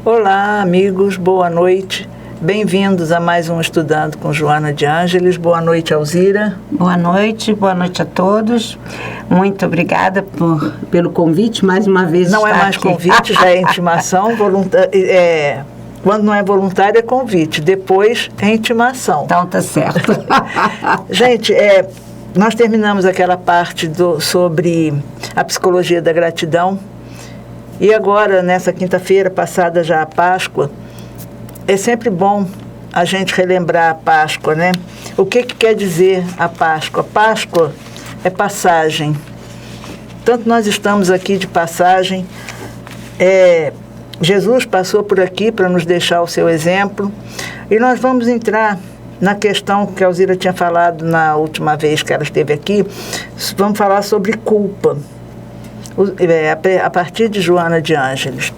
Olá, amigos, boa noite. Bem-vindos a mais um Estudando com Joana de Ângeles. Boa noite, Alzira. Boa noite a todos. Muito obrigada pelo convite, mais uma vez. Não é mais aqui. Convite, já é intimação. Quando não é voluntário, é convite. Depois é intimação. Então, tá certo. Gente, nós terminamos aquela parte sobre a psicologia da gratidão. E agora, nessa quinta-feira, passada já a Páscoa, é sempre bom a gente relembrar a Páscoa, né? O que quer dizer a Páscoa? A Páscoa é passagem. Tanto nós estamos aqui de passagem, Jesus passou por aqui para nos deixar o seu exemplo, e nós vamos entrar na questão que a Alzira tinha falado na última vez que ela esteve aqui. Vamos falar sobre culpa, a partir de Joana de Ângeles.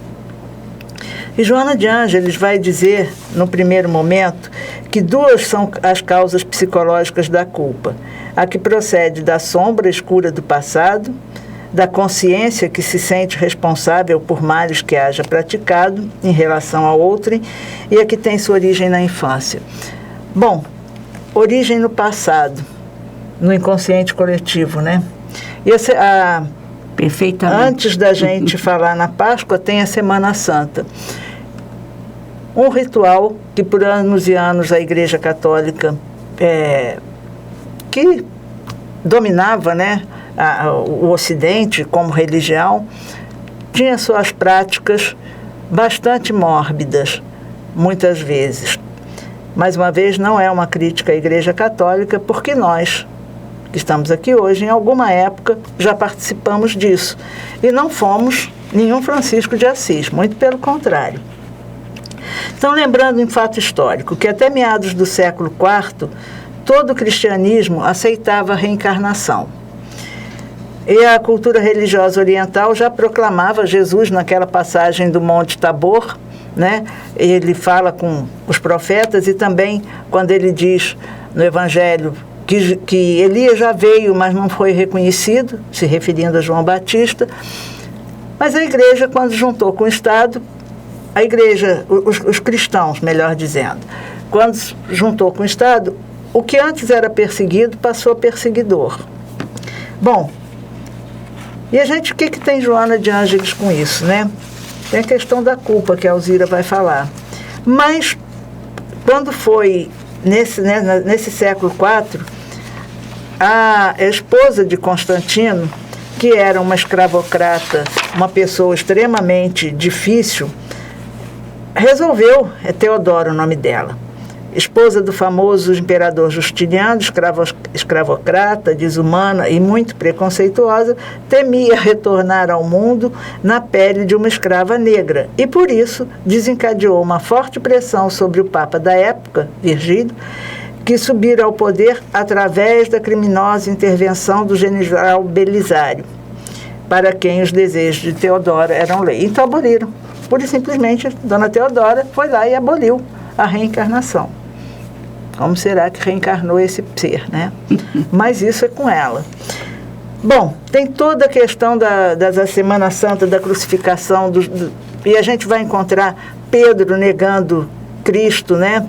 E Joana de Ângeles vai dizer, no primeiro momento, que duas são as causas psicológicas da culpa: a que procede da sombra escura do passado, da consciência que se sente responsável por males que haja praticado em relação a outrem, e a que tem sua origem na infância. Bom, origem no passado, no inconsciente coletivo, né? Perfeitamente. Antes da gente falar na Páscoa, tem a Semana Santa. Um ritual que por anos e anos a Igreja Católica, que dominava, né, o Ocidente como religião, tinha suas práticas bastante mórbidas, muitas vezes. Mais uma vez, não é uma crítica à Igreja Católica, porque nós, que estamos aqui hoje, em alguma época já participamos disso. E não fomos nenhum Francisco de Assis, muito pelo contrário. Então, lembrando um fato histórico, que até meados do século IV, todo o cristianismo aceitava a reencarnação. E a cultura religiosa oriental já proclamava Jesus naquela passagem do Monte Tabor, né? Ele fala com os profetas, e também quando ele diz no Evangelho que Elias já veio, mas não foi reconhecido, se referindo a João Batista. Mas a igreja, quando juntou com o Estado, a igreja, os cristãos, melhor dizendo, quando juntou com o Estado, o que antes era perseguido passou a perseguidor. Bom, e a gente, o que tem Joana de Ângeles com isso, né? Tem a questão da culpa, que a Alzira vai falar. Mas, quando foi nesse século IV, a esposa de Constantino, que era uma escravocrata, uma pessoa extremamente difícil, resolveu, é Teodora o nome dela, esposa do famoso imperador Justiniano, escravocrata, desumana e muito preconceituosa, temia retornar ao mundo na pele de uma escrava negra, e por isso desencadeou uma forte pressão sobre o Papa da época, Virgílio, que subira ao poder através da criminosa intervenção do general Belisário, para quem os desejos de Teodora eram lei. Então aboliram. Pura e simplesmente, Dona Teodora foi lá e aboliu a reencarnação. Como será que reencarnou esse ser, né? Mas isso é com ela. Bom, tem toda a questão da Semana Santa, da crucificação, e a gente vai encontrar Pedro negando Cristo, né?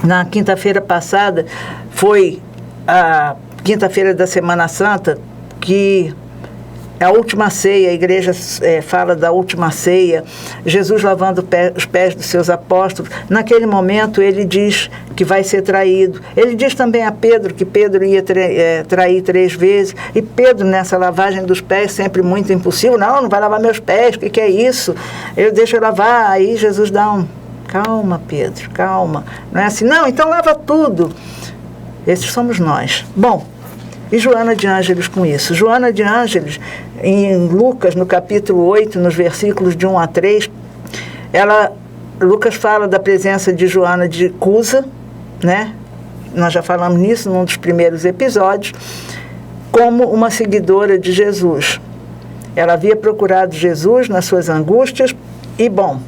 Na quinta-feira passada, foi a quinta-feira da Semana Santa, que é a última ceia, a igreja fala da última ceia, Jesus lavando os pés dos seus apóstolos. Naquele momento ele diz que vai ser traído. Ele diz também a Pedro que Pedro ia trair 3 vezes, e Pedro, nessa lavagem dos pés, sempre muito impulsivo: não vai lavar meus pés, o que é isso? Eu deixo eu lavar. Aí Jesus dá calma, Pedro, calma. Não é assim, não, então lava tudo. Esses somos nós. Bom, e Joana de Ângeles com isso? Joana de Ângeles, em Lucas, no capítulo 8, nos versículos de 1 a 3, Lucas fala da presença de Joana de Cusa, né? Nós já falamos nisso num dos primeiros episódios, como uma seguidora de Jesus. Ela havia procurado Jesus nas suas angústias, e bom,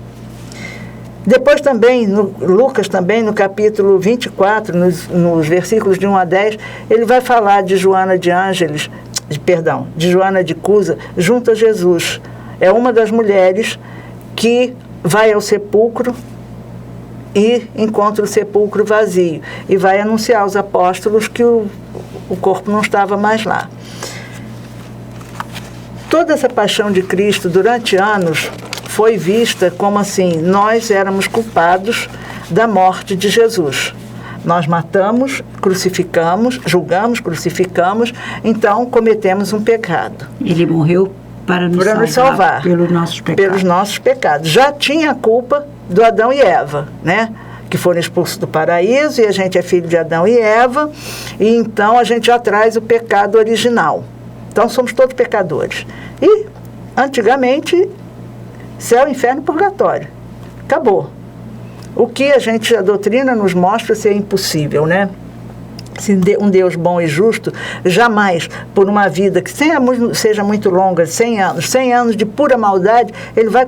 depois também, Lucas também, no capítulo 24, nos versículos de 1 a 10, ele vai falar de Joana de Ângeles, de Joana de Cusa, junto a Jesus. É uma das mulheres que vai ao sepulcro e encontra o sepulcro vazio e vai anunciar aos apóstolos que o corpo não estava mais lá. Toda essa paixão de Cristo durante anos foi vista como assim, nós éramos culpados da morte de Jesus. Nós matamos, crucificamos, julgamos, crucificamos, então cometemos um pecado. Ele morreu para nos salvar pelos nossos pecados. Já tinha a culpa do Adão e Eva, né? Que foram expulsos do paraíso, e a gente é filho de Adão e Eva, e então a gente já traz o pecado original. Então somos todos pecadores. E, antigamente, céu, inferno, purgatório. Acabou. O que a doutrina nos mostra ser impossível, né? Se um Deus bom e justo, jamais, por uma vida que seja muito longa, 100 anos de pura maldade, ele vai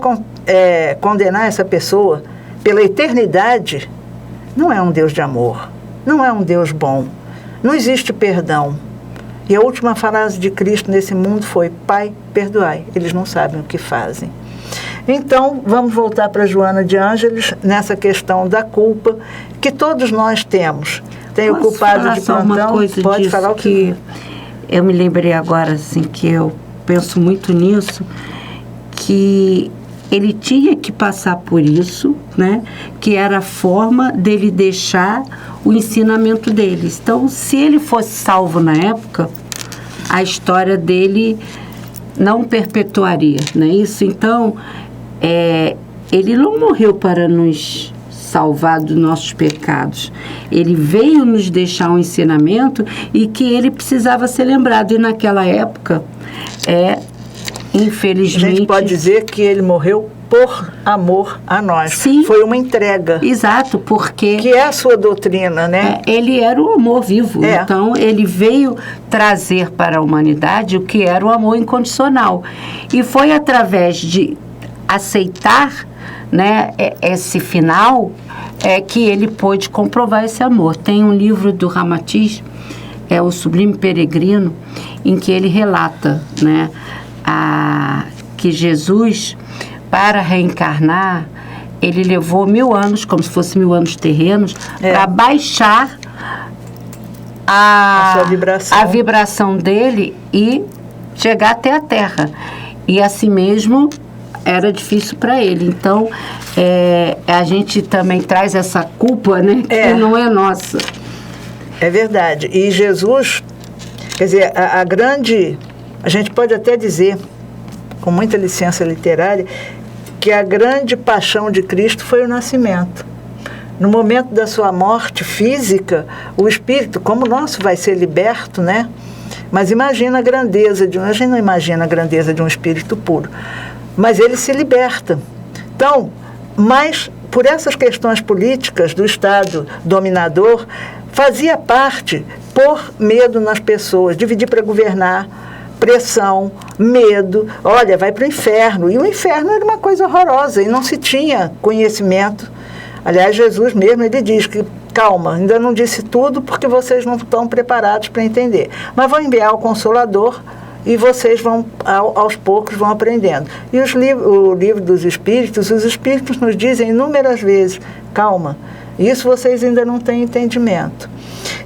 condenar essa pessoa pela eternidade. Não é um Deus de amor, não é um Deus bom, não existe perdão. E a última frase de Cristo nesse mundo foi: Pai, perdoai, eles não sabem o que fazem. Então, vamos voltar para Joana de Ângeles, nessa questão da culpa, que todos nós temos. Tem o culpado de plantão, pode falar o que... Eu me lembrei agora, assim, que eu penso muito nisso, que ele tinha que passar por isso, né? Que era a forma dele deixar o ensinamento deles. Então, se ele fosse salvo na época, a história dele não perpetuaria, não é isso? Então, ele não morreu para nos salvar dos nossos pecados. Ele veio nos deixar um ensinamento e que ele precisava ser lembrado. E naquela época, infelizmente... A gente pode dizer que ele morreu por amor a nós. Sim. Foi uma entrega. Exato, porque... Que é a sua doutrina, né? Ele era o amor vivo. Então, ele veio trazer para a humanidade o que era o amor incondicional. E foi através de aceitar, né, esse final que ele pôde comprovar esse amor. Tem um livro do Ramatiz, O Sublime Peregrino, em que ele relata, né, que Jesus, para reencarnar, ele levou 1000 anos, como se fosse 1000 anos terrenos, para baixar a sua vibração. A vibração dele e chegar até a Terra. E assim mesmo era difícil para ele. Então, a gente também traz essa culpa, né? Que não é nossa. É verdade. E Jesus, quer dizer, a gente pode até dizer, com muita licença literária, que a grande paixão de Cristo foi o nascimento. No momento da sua morte física, o espírito, como o nosso, vai ser liberto, né? Mas imagina a grandeza a gente não imagina a grandeza de um espírito puro. Mas ele se liberta. Então, mas por essas questões políticas do Estado dominador, fazia parte pôr medo nas pessoas, dividir para governar, pressão, medo, olha, vai para o inferno. E o inferno era uma coisa horrorosa e não se tinha conhecimento. Aliás, Jesus mesmo, ele diz que, calma, ainda não disse tudo porque vocês não estão preparados para entender. Mas vou enviar o Consolador e vocês vão, aos poucos, vão aprendendo. E o livro dos Espíritos, os Espíritos nos dizem inúmeras vezes, calma, isso vocês ainda não têm entendimento.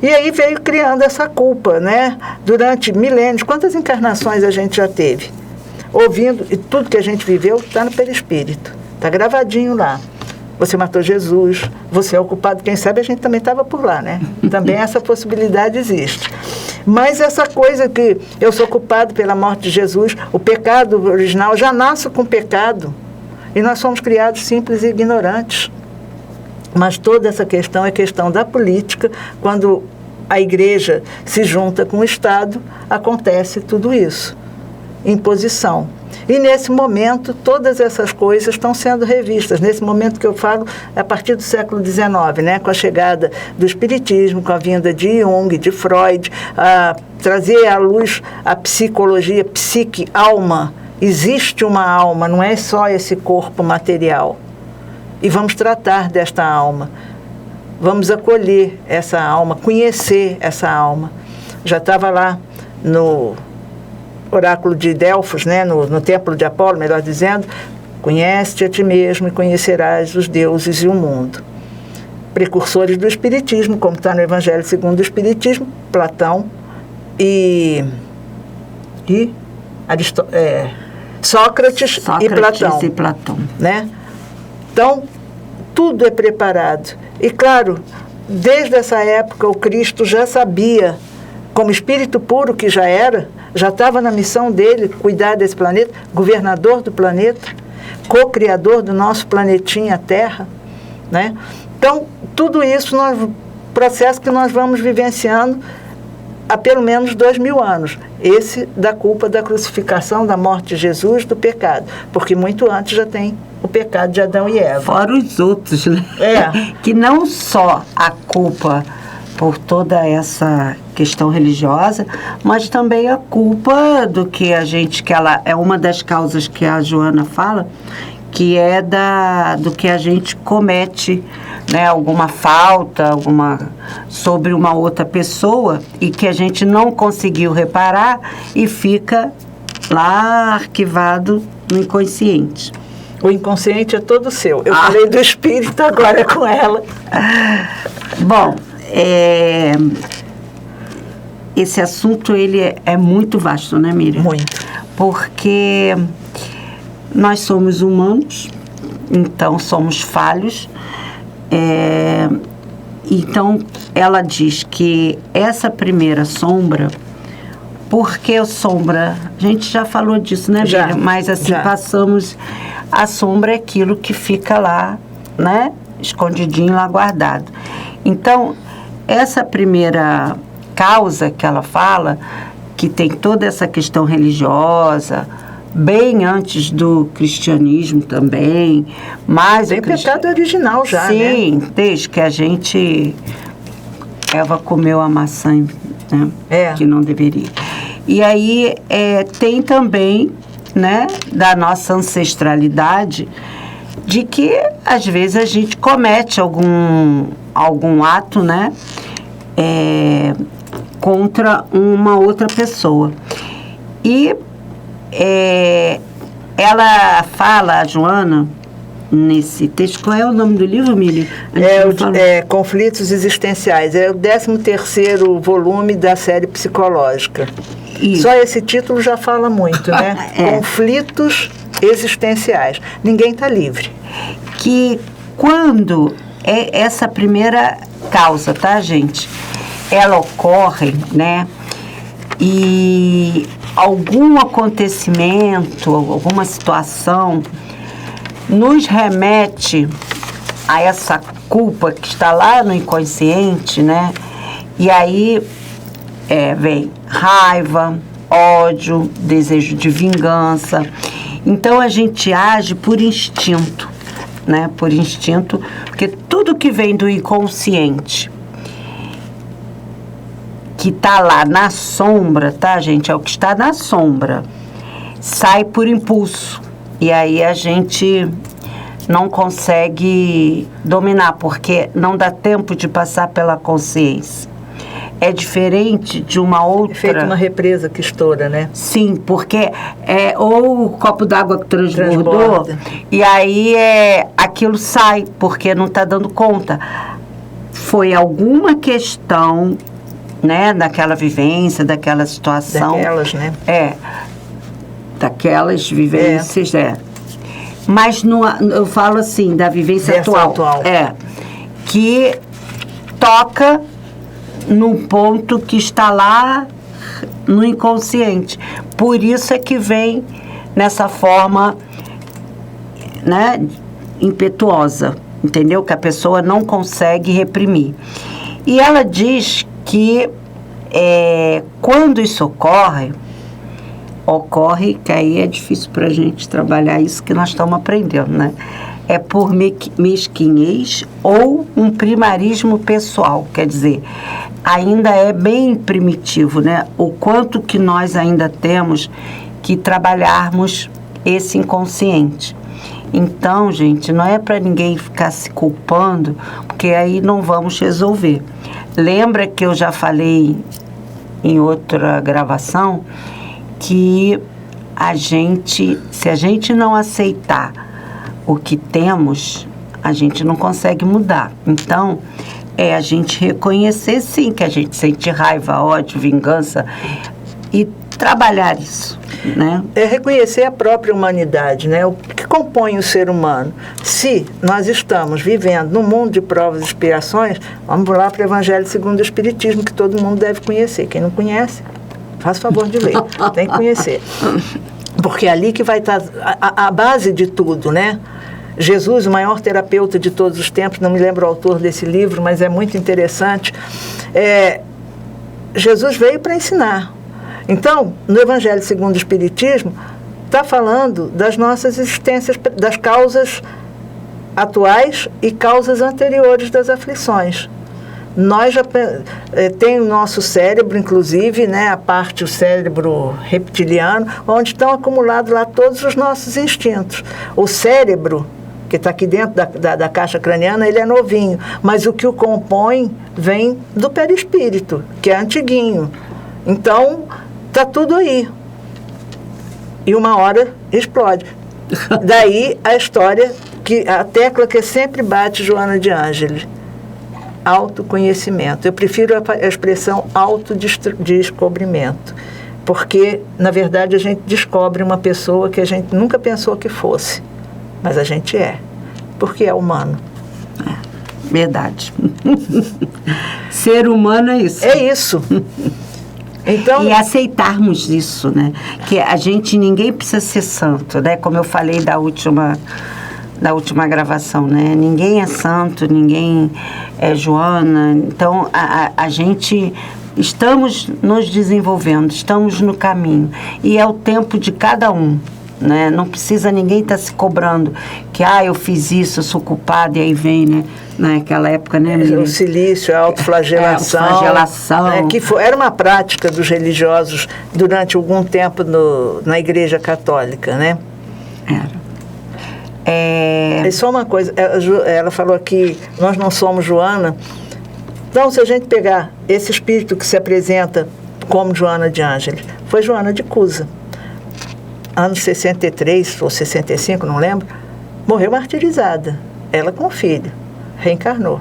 E aí veio criando essa culpa, né? Durante milênios, quantas encarnações a gente já teve? Ouvindo, e tudo que a gente viveu está no perispírito, está gravadinho lá. Você matou Jesus, você é o culpado, quem sabe a gente também estava por lá, né? Também essa possibilidade existe. Mas essa coisa que eu sou culpado pela morte de Jesus, o pecado original já nasce com pecado. E nós somos criados simples e ignorantes. Mas toda essa questão é questão da política. Quando a igreja se junta com o Estado, acontece tudo isso. Imposição. E nesse momento, todas essas coisas estão sendo revistas. Nesse momento que eu falo, é a partir do século XIX, né? Com a chegada do Espiritismo, com a vinda de Jung, de Freud, trazer à luz a psicologia, psique, alma. Existe uma alma, não é só esse corpo material. E vamos tratar desta alma. Vamos acolher essa alma, conhecer essa alma. Já estava lá no oráculo de Delfos, né, no templo de Apolo, melhor dizendo, Conhece-te a ti mesmo e conhecerás os deuses e o mundo. Precursores do Espiritismo, como está no Evangelho segundo o Espiritismo, Platão e Sócrates e Platão. Né? Então, tudo é preparado. E, claro, desde essa época, o Cristo já sabia, como espírito puro que já era, já estava na missão dele, cuidar desse planeta, governador do planeta, co-criador do nosso planetinha Terra, né? Então, tudo isso, processo que nós vamos vivenciando há pelo menos 2000 anos. Esse da culpa da crucificação, da morte de Jesus, do pecado. Porque muito antes já tem o pecado de Adão e Eva. Fora os outros, né? Que não só a culpa por toda essa questão religiosa, mas também a culpa do que ela é uma das causas que a Joana fala, que é do que a gente comete, né, alguma falta, sobre uma outra pessoa e que a gente não conseguiu reparar e fica lá arquivado no inconsciente. O inconsciente é todo seu. Eu falei do espírito, agora é com ela. Bom, esse assunto ele é muito vasto, né, Miriam? Muito. Porque nós somos humanos, então somos falhos. Então, ela diz que essa primeira sombra, porque sombra, a gente já falou disso, né, Miriam? Mas assim, passamos, a sombra é aquilo que fica lá, né, escondidinho lá guardado. Então, essa primeira causa que ela fala, que tem toda essa questão religiosa, bem antes do cristianismo também, mas tem pecado original já, sim, né? Desde que Eva comeu a maçã, né? Que não deveria. E aí tem também, né, da nossa ancestralidade, de que às vezes a gente comete algum ato, né, contra uma outra pessoa. E ela fala, a Joana, nesse texto, qual é o nome do livro, Mili? Conflitos Existenciais, é o 13º volume da série psicológica. Isso. Só esse título já fala muito, né? Conflitos Existenciais. Ninguém está livre. Que quando essa primeira causa, tá, gente? Ela ocorre, né? E algum acontecimento, alguma situação nos remete a essa culpa que está lá no inconsciente, né? E aí vem raiva, ódio, desejo de vingança. Então a gente age por instinto, né? Por instinto, porque tudo que vem do inconsciente, que está lá na sombra, tá, gente? É o que está na sombra. Sai por impulso. E aí a gente não consegue dominar, porque não dá tempo de passar pela consciência. É diferente de uma outra... É feito uma represa que estoura, né? Sim, porque ou o copo d'água que transbordou, e aí aquilo sai, porque não está dando conta. Foi alguma questão, né, daquela vivência, daquela situação. Daquelas, né? Daquelas vivências, Mas eu falo assim, da vivência atual. Que toca num ponto que está lá no inconsciente. Por isso é que vem nessa forma, né, impetuosa, entendeu? Que a pessoa não consegue reprimir. E ela diz que quando isso ocorre, que aí é difícil para a gente trabalhar isso que nós estamos aprendendo, né? É por mesquinhez ou um primarismo pessoal, quer dizer, ainda é bem primitivo, né? O quanto que nós ainda temos que trabalharmos esse inconsciente. Então, gente, não é para ninguém ficar se culpando, porque aí não vamos resolver. Lembra que eu já falei em outra gravação que se a gente não aceitar o que temos, a gente não consegue mudar. Então, é a gente reconhecer, sim, que a gente sente raiva, ódio, vingança e trabalhar isso, né? É reconhecer a própria humanidade, né? O que compõe o ser humano. Se nós estamos vivendo num mundo de provas e expiações, vamos lá para o Evangelho segundo o Espiritismo, que todo mundo deve conhecer. Quem não conhece, faça favor de ler, tem que conhecer. Porque é ali que vai estar a base de tudo, né? Jesus, o maior terapeuta de todos os tempos, não me lembro o autor desse livro, mas é muito interessante. Jesus veio para ensinar. Então, no Evangelho segundo o Espiritismo, está falando das nossas existências, das causas atuais e causas anteriores das aflições. Nós já tem o nosso cérebro, inclusive, né, a parte, o cérebro reptiliano, onde estão acumulados lá todos os nossos instintos. O cérebro, que está aqui dentro da caixa craniana, ele é novinho, mas o que o compõe vem do perispírito, que é antiguinho. Então, está tudo aí. E uma hora explode. Daí a história, a tecla que sempre bate Joana de Ângeles. Autoconhecimento. Eu prefiro a expressão autodescobrimento. Porque, na verdade, a gente descobre uma pessoa que a gente nunca pensou que fosse. Mas a gente é. Porque é humano. Verdade. Ser humano é isso. É isso. Então, e aceitarmos isso, né? Que ninguém precisa ser santo, né? Como eu falei da última gravação, né? Ninguém é santo, ninguém é Joana. Então, a gente estamos nos desenvolvendo, estamos no caminho. E é o tempo de cada um, né? Não precisa ninguém estar se cobrando que, eu fiz isso, eu sou culpada, e aí vem, né? Naquela época, né? O silício, a autoflagelação. Autoflagelação. Que era uma prática dos religiosos durante algum tempo na Igreja Católica, né? Era. E só uma coisa, ela falou aqui, nós não somos Joana. Então, se a gente pegar esse espírito que se apresenta como Joana de Ângeles, foi Joana de Cusa. Anos 63 ou 65, não lembro, morreu martirizada. Ela com o filho. Reencarnou.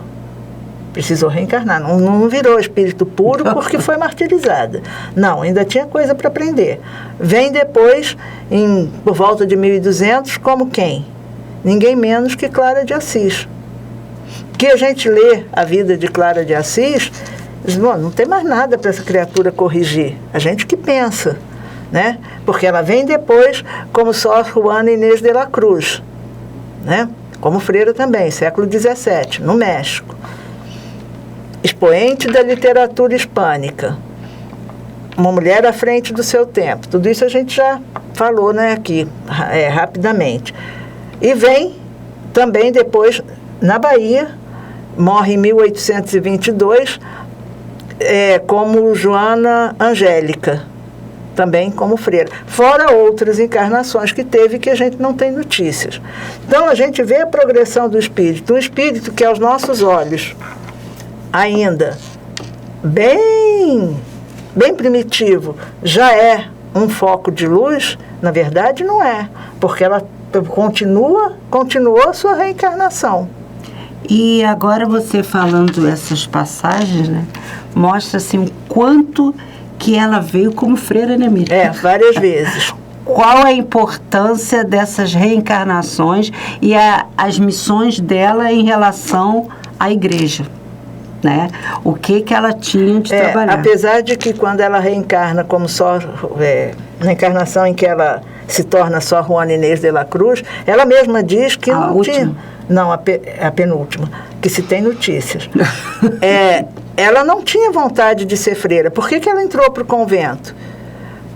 Precisou reencarnar. Não virou espírito puro porque foi martirizada. Não, ainda tinha coisa para aprender. Vem depois, por volta de 1200, como quem? Ninguém menos que Clara de Assis. Que a gente lê a vida de Clara de Assis, diz, não tem mais nada para essa criatura corrigir. A gente que pensa, né? Porque ela vem depois como Sor Juana Inês de la Cruz, né? Como freira também, século XVII, no México. Expoente da literatura hispânica. Uma mulher à frente do seu tempo. Tudo isso a gente já falou, né, aqui, rapidamente. E vem também depois na Bahia, morre em 1822, como Joana Angélica, também como freira, fora outras encarnações que teve que a gente não tem notícias. Então, a gente vê a progressão do espírito, um espírito que aos nossos olhos, ainda bem primitivo, já é um foco de luz, na verdade não é, porque ela continuou a sua reencarnação. E agora você falando essas passagens, né, mostra assim o quanto que ela veio como freira, né, Miriam? Várias vezes. Qual a importância dessas reencarnações e as missões dela em relação à igreja, né? O que ela tinha de trabalhar. Apesar de que quando ela reencarna como só na encarnação em que ela se torna só Juana Inês de la Cruz, ela mesma diz que não última? Tinha. Não, a penúltima, que se tem notícias. Ela não tinha vontade de ser freira. Por que ela entrou para o convento?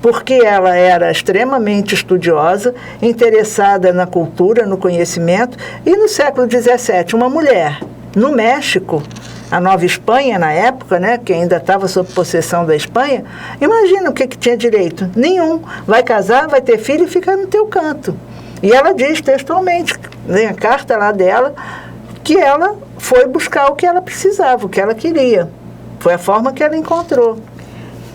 Porque ela era extremamente estudiosa, interessada na cultura, no conhecimento, e no século XVII, uma mulher, no México, a Nova Espanha na época, né, que ainda estava sob possessão da Espanha, imagina o que tinha direito? Nenhum. Vai casar, vai ter filho e fica no teu canto. E ela diz textualmente, tem a carta lá dela, que ela foi buscar o que ela precisava, o que ela queria. Foi a forma que ela encontrou.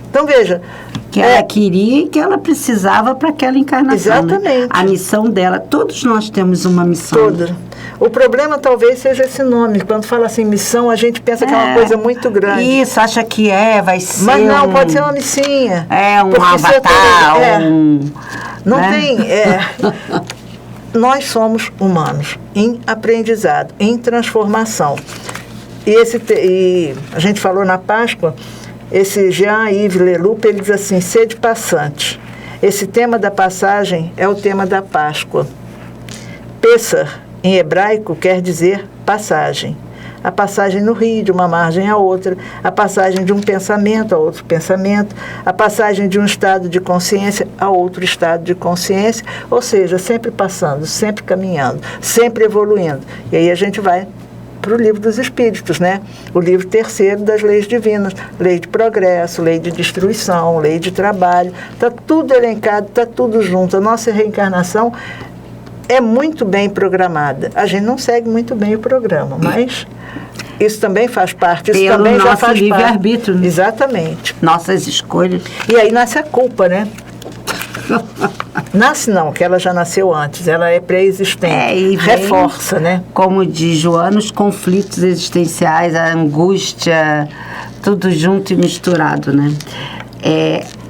Então, veja, que ela queria e que ela precisava para aquela encarnação. Exatamente. Né? A missão dela, todos nós temos uma missão. Todos. O problema talvez seja esse nome. Quando fala assim, missão, a gente pensa que é uma coisa muito grande. Isso, acha que vai ser. Mas não, pode ser uma missinha. Um avatar, Não tem. Nós somos humanos em aprendizado, em transformação. E a gente falou na Páscoa, esse Jean-Yves Leloup, ele diz assim, sede passante. Esse tema da passagem é o tema da Páscoa. Pessar, em hebraico, quer dizer passagem. A passagem no rio, de uma margem a outra, a passagem de um pensamento a outro pensamento, a passagem de um estado de consciência a outro estado de consciência, ou seja, sempre passando, sempre caminhando, sempre evoluindo. E aí a gente vai para o livro dos Espíritos, né? O livro terceiro das leis divinas, lei de progresso, lei de destruição, lei de trabalho, está tudo elencado, está tudo junto. A nossa reencarnação é muito bem programada. A gente não segue muito bem o programa, mas isso também faz parte. Isso pelo também nosso já faz livre-arbítrio. Né? Exatamente. Nossas escolhas. E aí nasce a culpa, né? Nasce não, que ela já nasceu antes, ela é pré-existente, e reforça, né? Como diz Joana, os conflitos existenciais, a angústia, tudo junto e misturado, né?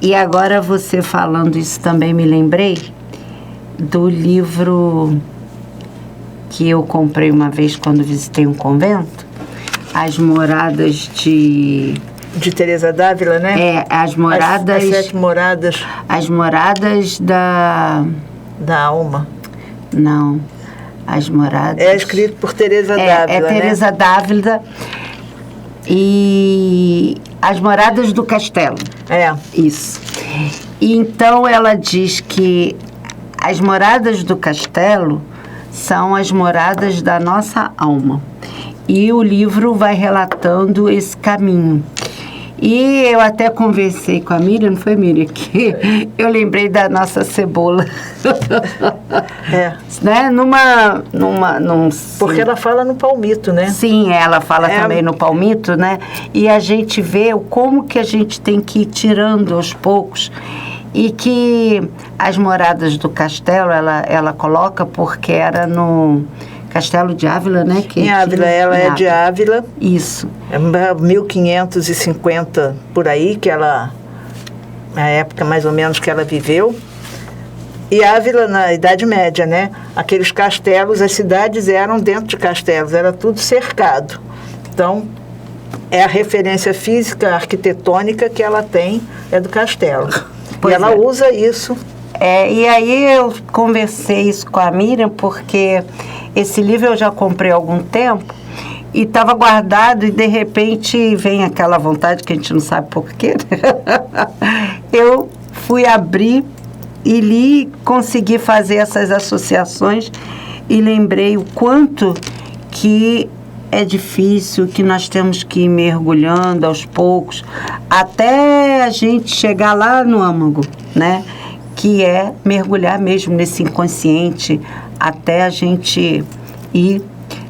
E agora você falando isso também me lembrei do livro que eu comprei uma vez quando visitei um convento, As Moradas de Teresa d'Ávila, né? As Moradas... As 7 moradas... As Moradas da alma. Não, As Moradas... É escrito por Teresa d'Ávila, né? Teresa d'Ávila e As Moradas do Castelo. Isso. E então ela diz que as moradas do castelo são as moradas da nossa alma. E o livro vai relatando esse caminho. E eu até conversei com a Miriam, não foi, Miriam? Que eu lembrei da nossa cebola. Né? Porque ela fala no palmito, né? Sim, ela fala também no palmito, né? E a gente vê como que a gente tem que ir tirando aos poucos. E que as moradas do castelo, ela coloca porque era no Castelo de Ávila, né? Em Ávila, ela é de Ávila. Isso. É 1550, por aí, que ela... A época mais ou menos que ela viveu. E Ávila, na Idade Média, né? Aqueles castelos, as cidades eram dentro de castelos, era tudo cercado. Então, é a referência física, arquitetônica que ela tem, é do castelo. E ela usa isso. E aí eu conversei isso com a Miriam, porque esse livro eu já comprei há algum tempo e estava guardado e de repente vem aquela vontade que a gente não sabe por quê. Eu fui abrir e li, consegui fazer essas associações e lembrei o quanto que é difícil, que nós temos que ir mergulhando aos poucos, até a gente chegar lá no âmago, né? Que é mergulhar mesmo nesse inconsciente, até a gente ir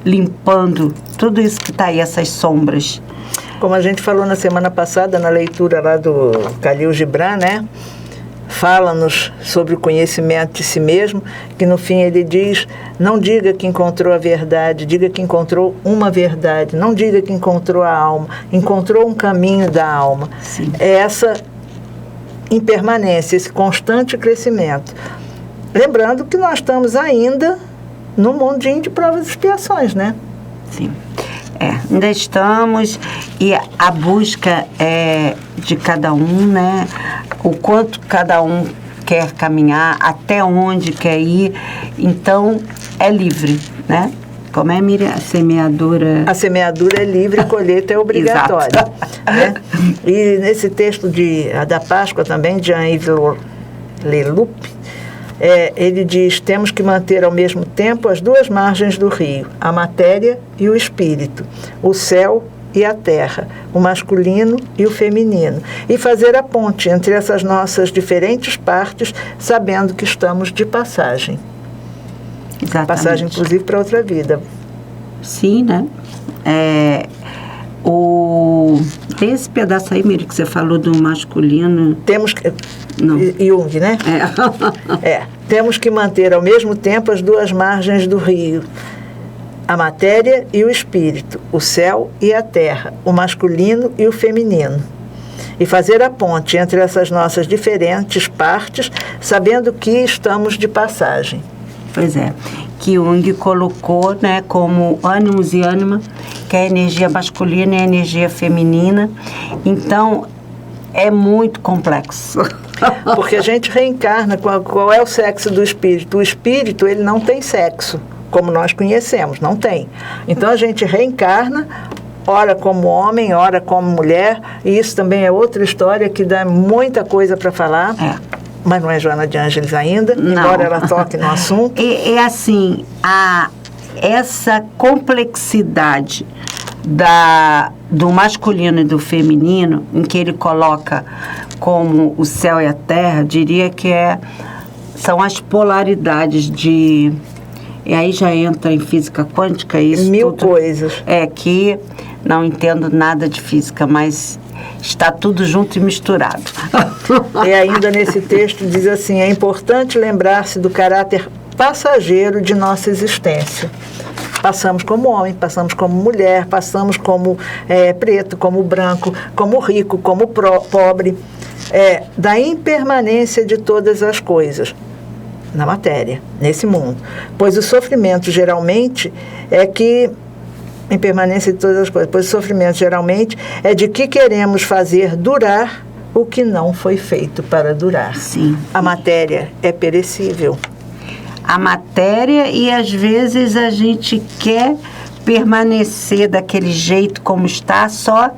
limpando tudo isso que está aí, essas sombras. Como a gente falou na semana passada, na leitura lá do Khalil Gibran, né? Fala-nos sobre o conhecimento de si mesmo, que no fim ele diz, não diga que encontrou a verdade, diga que encontrou uma verdade, não diga que encontrou a alma, encontrou um caminho da alma. Sim. É essa impermanência, esse constante crescimento. Lembrando que nós estamos ainda no mundinho de provas e expiações, né? Sim. Ainda estamos, e a busca é de cada um, né? O quanto cada um quer caminhar, até onde quer ir. Então, é livre, né? Como é, Miriam? A semeadura... A semeadura é livre, a colheita é obrigatória. Né? E nesse texto da Páscoa também, de Jean-Yves Leloup, ele diz, temos que manter ao mesmo tempo as duas margens do rio, a matéria e o espírito, o céu e a terra, o masculino e o feminino, e fazer a ponte entre essas nossas diferentes partes, sabendo que estamos de passagem. Exatamente. Passagem, inclusive, para outra vida. Sim, né? O Tem esse pedaço aí, Miri, que você falou do masculino. Temos que... Não. Jung, né? Temos que manter ao mesmo tempo as duas margens do rio. A matéria e o espírito, o céu e a terra, o masculino e o feminino. E fazer a ponte entre essas nossas diferentes partes, sabendo que estamos de passagem. Pois é, que Jung colocou, né, como ânimos e ânima, que é a energia masculina e a energia feminina. Então, é muito complexo. Porque a gente reencarna, qual é o sexo do espírito? O espírito, ele não tem sexo, como nós conhecemos, não tem. Então, a gente reencarna, ora como homem, ora como mulher, e isso também é outra história que dá muita coisa para falar. Mas não é Joana de Ângeles ainda, não. Embora ela toque no assunto. É assim, essa complexidade do masculino e do feminino, em que ele coloca como o céu e a terra, diria que são as polaridades de... E aí já entra em física quântica isso. Mil coisas. Que não entendo nada de física, mas está tudo junto e misturado. E ainda nesse texto diz assim: é importante lembrar-se do caráter passageiro de nossa existência. Passamos como homem, passamos como mulher, passamos como preto, como branco, como rico, como pobre. Da impermanência de todas as coisas na matéria, nesse mundo. Pois o sofrimento geralmente impermanência de todas as coisas, pois o sofrimento geralmente é de que queremos fazer durar o que não foi feito para durar. Sim. A matéria é perecível. A matéria, e às vezes a gente quer permanecer daquele jeito como está, só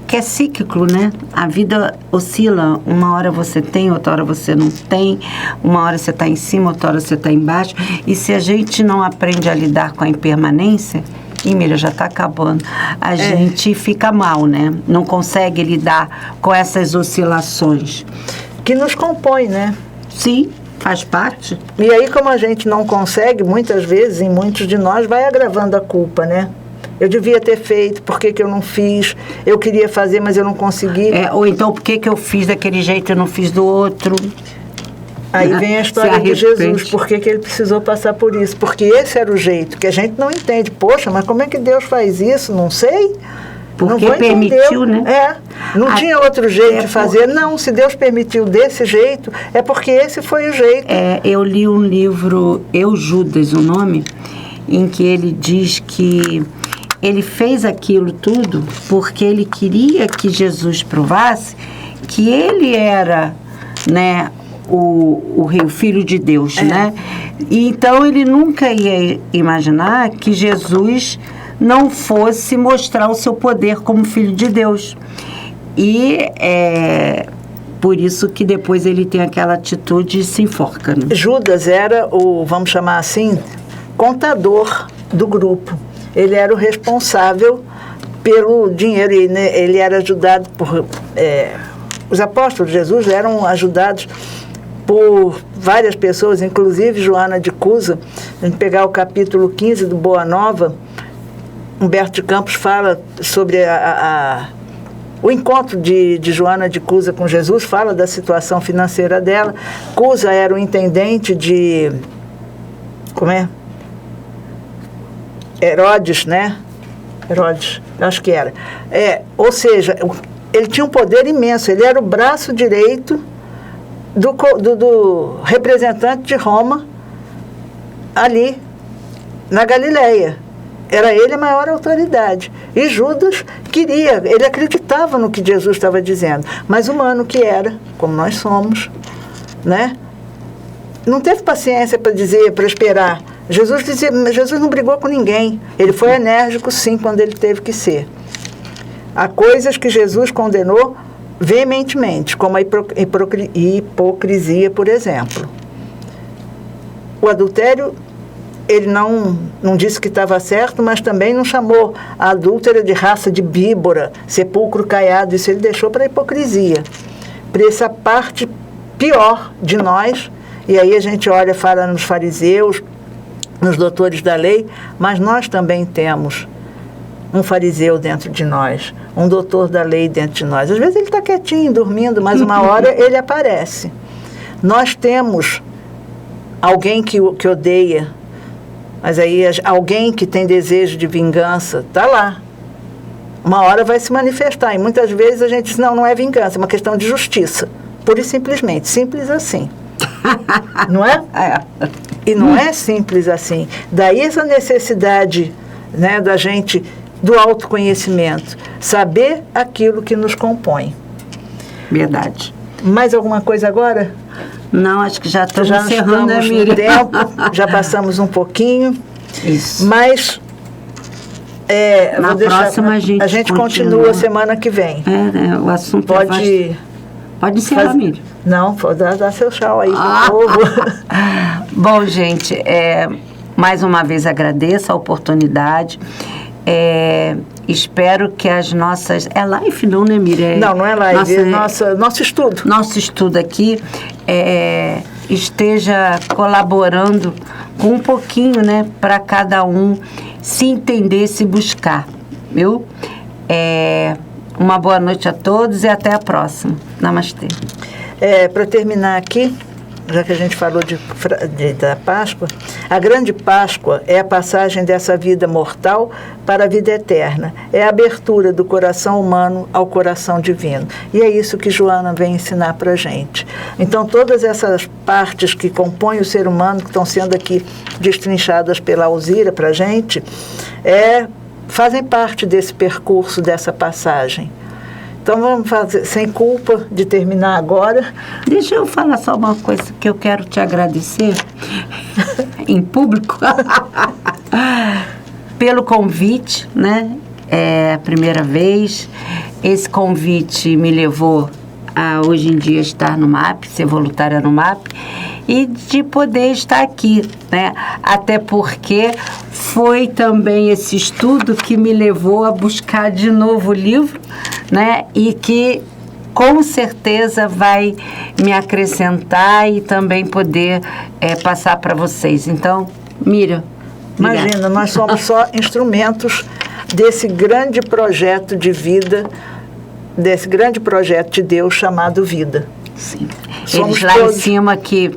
que é cíclico, né? A vida oscila, uma hora você tem, outra hora você não tem, uma hora você está em cima, outra hora você está embaixo, e se a gente não aprende a lidar com a impermanência, Mira, já está acabando, a gente fica mal, né? Não consegue lidar com essas oscilações. Que nos compõe, né? Sim, faz parte. E aí, como a gente não consegue, muitas vezes, em muitos de nós, vai agravando a culpa, né? Eu devia ter feito, por que eu não fiz? Eu queria fazer, mas eu não consegui. Ou então, por que eu fiz daquele jeito e eu não fiz do outro? Aí vem a história de Jesus, por que ele precisou passar por isso? Porque esse era o jeito, que a gente não entende. Poxa, mas como é que Deus faz isso? Não sei. Porque permitiu, né? Não tinha outro jeito de fazer. Não, se Deus permitiu desse jeito, é porque esse foi o jeito. Eu li um livro, Eu, Judas, o nome, em que ele diz que ele fez aquilo tudo porque ele queria que Jesus provasse que ele era, né, o Filho de Deus, né? E então ele nunca ia imaginar que Jesus não fosse mostrar o seu poder como Filho de Deus. E por isso que depois ele tem aquela atitude e se enforca, né? Judas era vamos chamar assim, contador do grupo. Ele era o responsável pelo dinheiro, e ele era ajudado por... os apóstolos de Jesus eram ajudados por várias pessoas, inclusive Joana de Cusa. A gente pegar o capítulo 15 do Boa Nova, Humberto de Campos fala sobre o encontro de Joana de Cusa com Jesus, fala da situação financeira dela. Cusa era o intendente de... Como é? Herodes, né? Herodes, acho que era. Ou seja, ele tinha um poder imenso, ele era o braço direito do representante de Roma ali na Galileia. Era ele a maior autoridade. E Judas ele acreditava no que Jesus estava dizendo, mas humano que era, como nós somos, né? Não teve paciência para esperar. Jesus não brigou com ninguém. Ele foi enérgico, sim, quando ele teve que ser. Há coisas que Jesus condenou veementemente, como a hipocrisia, por exemplo. O adultério, ele não disse que estava certo, mas também não chamou a adúltera de raça de víbora, sepulcro caiado. Isso ele deixou para a hipocrisia, para essa parte pior de nós. E aí a gente olha, fala nos fariseus, nos doutores da lei, mas nós também temos um fariseu dentro de nós, um doutor da lei dentro de nós. Às vezes ele está quietinho, dormindo, mas uma hora ele aparece. Nós temos alguém que odeia, mas aí alguém que tem desejo de vingança, está lá. Uma hora vai se manifestar. E muitas vezes a gente diz, não é vingança, é uma questão de justiça. Pura e simplesmente. Simples assim. Não é? E não é simples assim. Daí essa necessidade, né, da gente, do autoconhecimento. Saber aquilo que nos compõe. Verdade. Mais alguma coisa agora? Não, acho que já estamos encerrando, né, no Miriam? tempo, já passamos um pouquinho. Isso. Mas na próxima a gente continua semana que vem. Né, o assunto pode encerrar, Miriam. Não, pode dar seu tchau aí pro povo. Bom, gente, mais uma vez agradeço a oportunidade. Espero que as nossas... É live não, né, Miriam? Não é live, nosso estudo. Nosso estudo aqui esteja colaborando com um pouquinho, né, para cada um se entender, se buscar, viu? Uma boa noite a todos e até a próxima. Namastê. Para terminar aqui, já que a gente falou da Páscoa, a grande Páscoa é a passagem dessa vida mortal para a vida eterna. É a abertura do coração humano ao coração divino. E é isso que Joana vem ensinar para a gente. Então, todas essas partes que compõem o ser humano, que estão sendo aqui destrinchadas pela Alzira para a gente, fazem parte desse percurso, dessa passagem. Então, vamos fazer, sem culpa de terminar agora. Deixa eu falar só uma coisa que eu quero te agradecer em público pelo convite, né? É a primeira vez. Esse convite me levou a, hoje em dia, estar no MAP, ser voluntária no MAP, e de poder estar aqui, né? Até porque foi também esse estudo que me levou a buscar de novo o livro, né? E que com certeza vai me acrescentar e também poder passar para vocês. Então, Miriam, imagina, nós somos só instrumentos desse grande projeto de vida, desse grande projeto de Deus chamado vida. Sim. Somos eles lá todos... em cima que...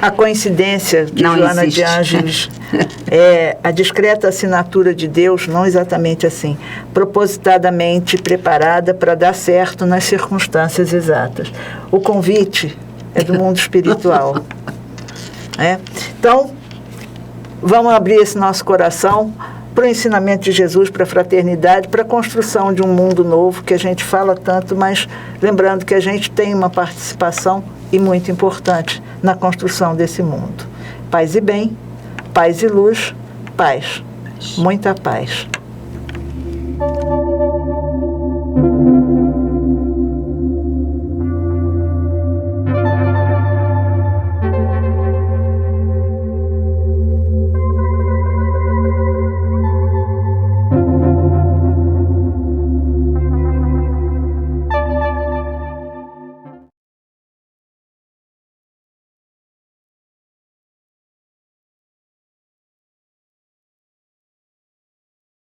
A coincidência de não Joana existe. de Ângeles, a discreta assinatura de Deus, não exatamente assim, propositadamente preparada para dar certo nas circunstâncias exatas. O convite é do mundo espiritual. Então, vamos abrir esse nosso coração para o ensinamento de Jesus, para a fraternidade, para a construção de um mundo novo, que a gente fala tanto, mas lembrando que a gente tem uma participação e muito importante na construção desse mundo. Paz e bem, paz e luz, paz. Muita paz.